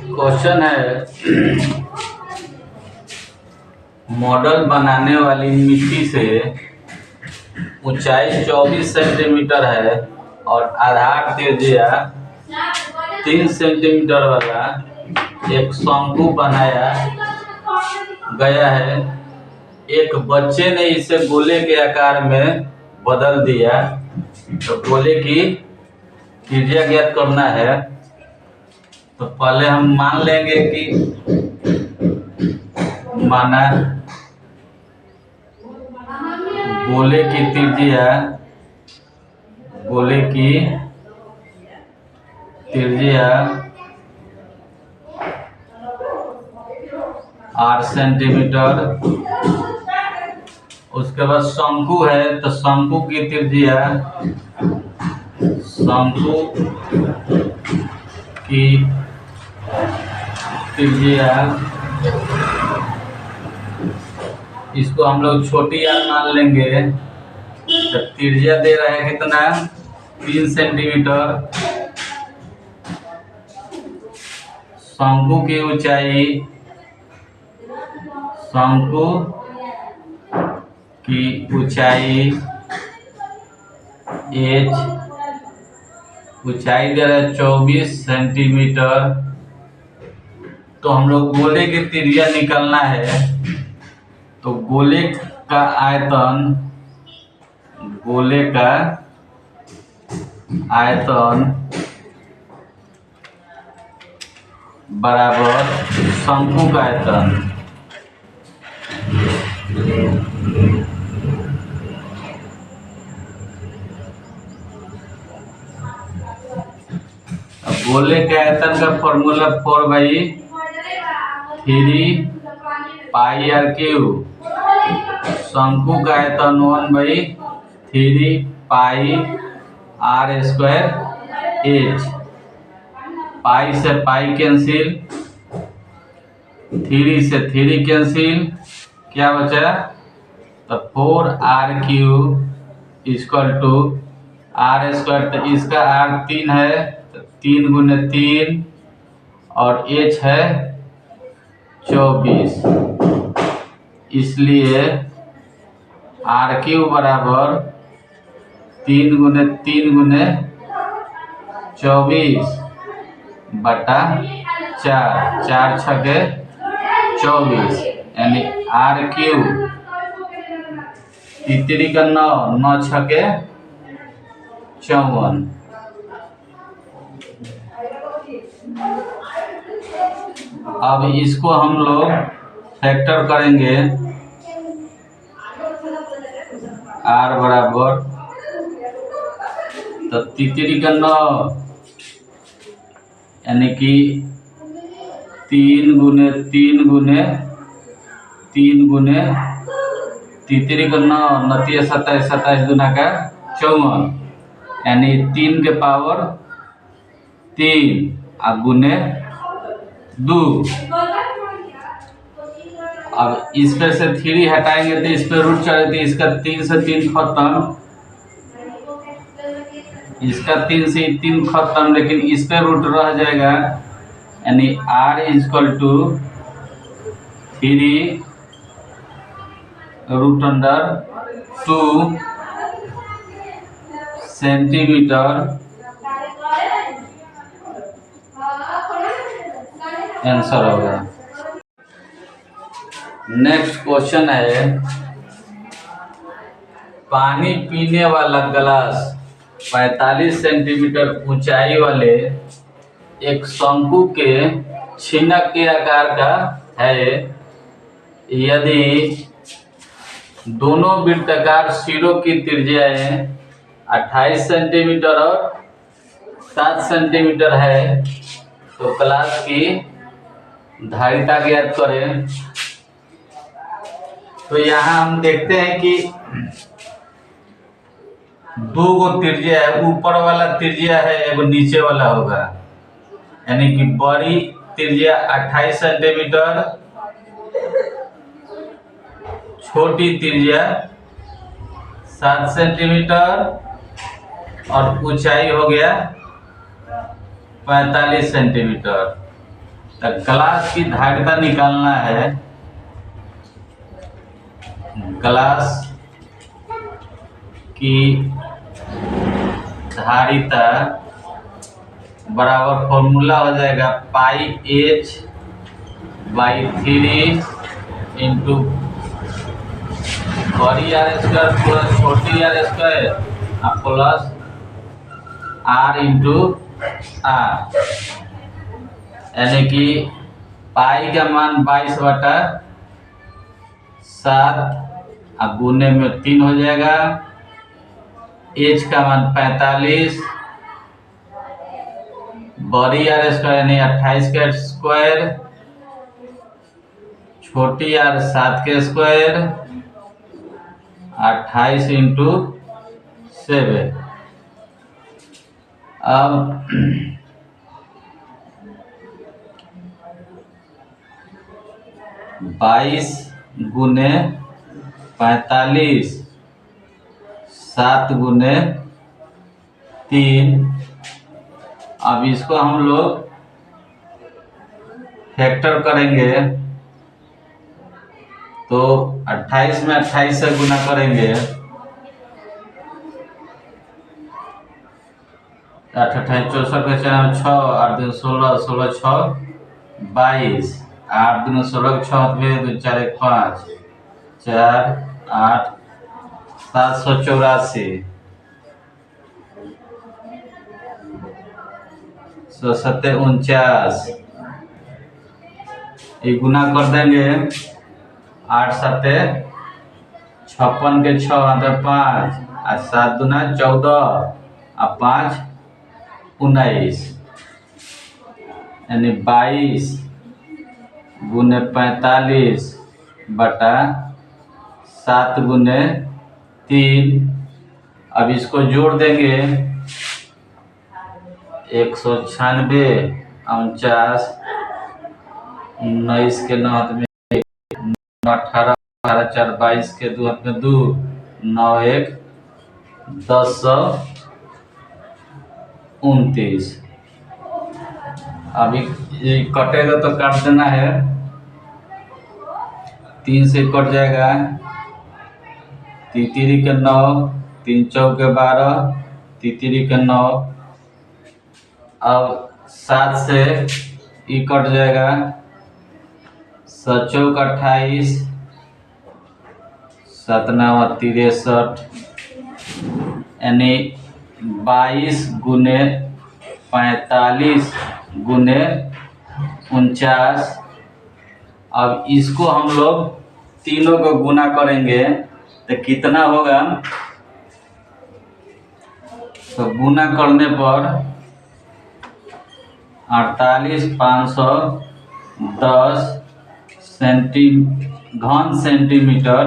Question है, model बनाने वाली मिट्टी से ऊंचाई 24 सेंटीमीटर है और आधार त्रिज्या 3 सेंटीमीटर वाला एक शंकु बनाया गया है। एक बच्चे ने इसे गोले के आकार में बदल दिया, तो गोले की त्रिज्या ज्ञात करना है। तो पहले हम मान लेंगे कि माना गोले की त्रिज्या 8 सेंटीमीटर। उसके बाद शंकु है, तो शंकु की त्रिज्या इसको हम लोग छोटी आर मान लेंगे। तो त्रिज्या दे रहा है कितना, 3 सेंटीमीटर। शंकु की ऊंचाई h ऊंचाई दे रहा है 24 सेंटीमीटर। तो हम लोग गोले की त्रिज्या निकालना है। तो गोले का आयतन बराबर शंकु का आयतन। अब गोले के आयतन का फॉर्मूला 4/3πr³। शंकु का आयतन 1/3πr²h। पाई से पाई कैंसिल, 3 से 3 कैंसिल, क्या बचा, तो 4r³ = r²। तो इसका r 3 है, तो 3 × 3 और h है 24। इसलिए r³ बराबर 3 × 3 × 24 बटा 4, 4 × 6 = 24, यानी r³ 3 का 9, 9 × 6 = 54। अब इसको हम लोग फैक्टर करेंगे। r बराबर, तो 3 का 9 यानी कि 3 × 3 × 3 का 9, 9 × 27, 27 × 54, यानी 3 के पावर 3 गुने 2। अब इस पे से 3 हटाएंगे तो इस पे रूट चढ़ेगी। इसका 3 से 3 खत्म, इसका 3 से 3 खत्म, लेकिन इस पे रूट रह जाएगा, यानी r = 3√2 सेंटीमीटर आंसर होगा। नेक्स्ट क्वेश्चन है, पानी पीने वाला गिलास 45 सेंटीमीटर ऊंचाई वाले एक शंकु के छिनक के आकार का है। यदि दोनों वृत्ताकार सिरों की त्रिज्याएं 28 सेंटीमीटर और 7 सेंटीमीटर है, तो गिलास की धारिता ज्ञात करें। तो यहाँ हम देखते हैं कि 2 गो त्रिज्या है, ऊपर वाला त्रिज्या है, एगो नीचे वाला होगा, यानी कि बड़ी त्रिज्या 28 सेंटीमीटर, छोटी त्रिज्या 7 सेंटीमीटर और ऊंचाई हो गया 45 सेंटीमीटर। तो ग्लास की धारिता निकालना है। ग्लास की धारिता बराबर फॉर्मूला हो जाएगा पाई एच बाई 3 इंटू बड़ी आर स्क्वायर प्लस छोटी R square plus R into R, यानी कि पाई का मान 22/7 अब गुने में 3 हो जाएगा। एच का मान 45, बड़ी आर स्क्वायर यानी 28 के स्क्वायर, छोटी आर 7 के स्क्वायर, 28 इंटू 7। अब 22 गुने 45, 7 गुने 3। अब इसको हम लोग फैक्टर करेंगे तो 28 में 28 से गुना करेंगे, 8 28 64 के 6, 8 दूनी 16, 16 6 22, 8 दूनी 16 के 6 2 4 1 5 4 8 784 7 49, ये गुना कर देंगे। 8 7 56 के 6 5 और 7 दूना 14 और 5 19, यानी 22 गुने 45 बटा 7 गुने 3। अब इसको जोड़ देंगे 196, 49, 19 के 9 हाथ में 18, 18 4 22 के 2 हाथ में 2, 9 1 1029। अभी ये कटेगा तो काट देना है, 3 से कट जाएगा, 3 3 के 9, 3 4 के 12, 3 3 के 9। अब 7 से ई कट जाएगा, 7 4 28, 7 9 63, यानी 22 गुने 45 गुने 49। अब इसको हम लोग तीनों को गुना करेंगे तो कितना होगा, तो गुना करने पर 48,510 घन सेंटीमीटर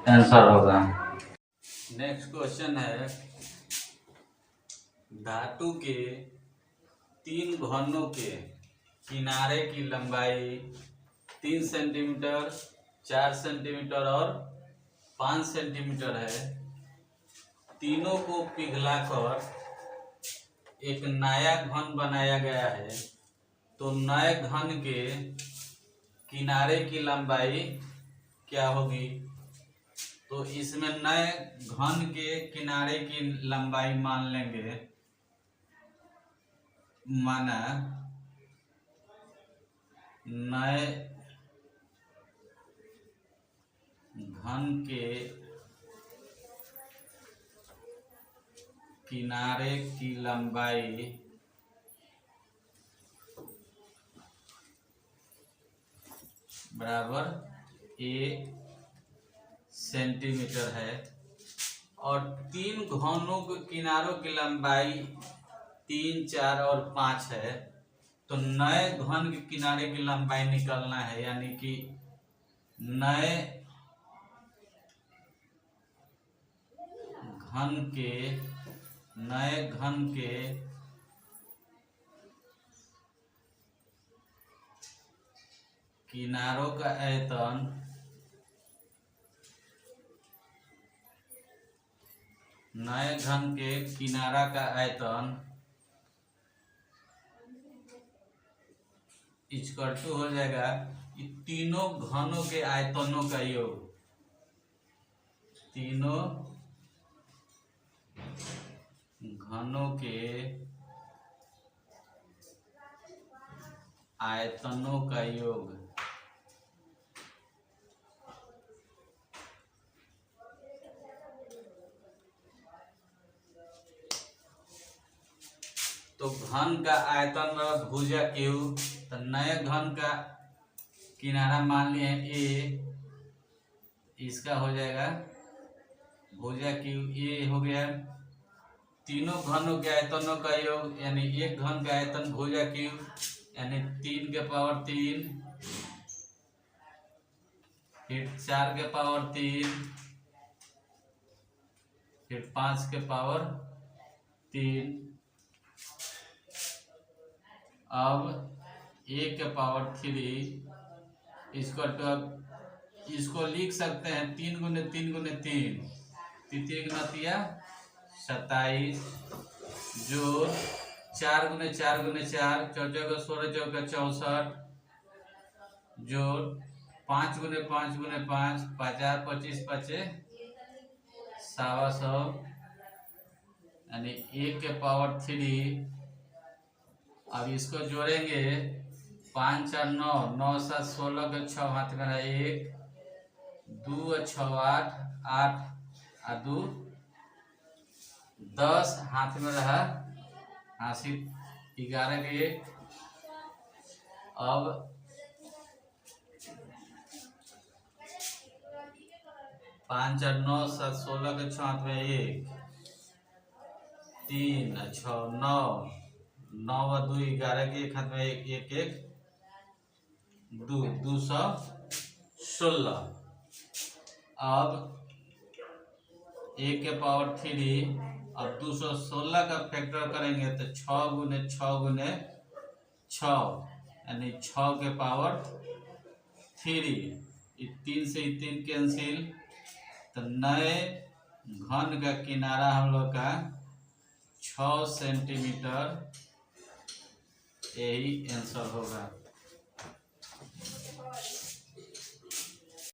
आंसर होगा। नेक्स्ट क्वेश्चन है, धातु के 3 घनों के किनारे की लंबाई 3 सेंटीमीटर, 4 सेंटीमीटर और 5 सेंटीमीटर है। तीनों को पिघलाकर एक नया घन बनाया गया है, तो नए घन के किनारे की लंबाई क्या होगी? तो इसमें नए घन के किनारे की लंबाई मान लेंगे, माना नए घन के किनारे की लंबाई बराबर a सेंटीमीटर है, और 3 घनों के किनारों की लंबाई 3 4 और 5 है। तो नए घन के किनारे की लंबाई निकालना है, यानी कि नए घन के किनारों का आयतन नए घन के किनारा का आयतन इक्वल टू हो जाएगा ये तीनों घनों के आयतनों का योग। तीनों घनों के आयतनों का योग। तो घन का आयतन भुजा क्यू, तो नए घन का किनारा मान लिए ए, इसका हो जाएगा भुजा क्यू ए हो गया। तीनों घनों के आयतनों का योग यानी एक घन का आयतन भुजा क्यू यानी 3 के पावर 3, फिर 4 के पावर 3, फिर 5 के पावर 3। अब a के पावर 3 इसको लिख सकते हैं 3 गुने 3 गुने 3, 3 27 जो 4 गुने 4 गुने 4, 4 16 चौका 64 जो 5 गुने 5 गुने 5, 50 25 5 125 यानी a के पावर 3। अब इसको जोड़ेंगे 5 4 9 9 7 16 के 6 हाथ में रहा 1 2 6 8 8 और 2 10 हाथ में रहा 11 के 1। अब 5 4 9 7 16 के 6 हाथ में 1 3 6 9 9 और 2 11 के 1 हाथ में 1 1 1 2 216। अब a के पावर 3, अब 216 का फैक्टर करेंगे तो 6 गुने 6 गुने 6 यानी 6 के पावर 3। 3 से 3 कैंसिल, तो नए घन का किनारा हम लोग का 6 सेंटीमीटर, यही आंसर होगा।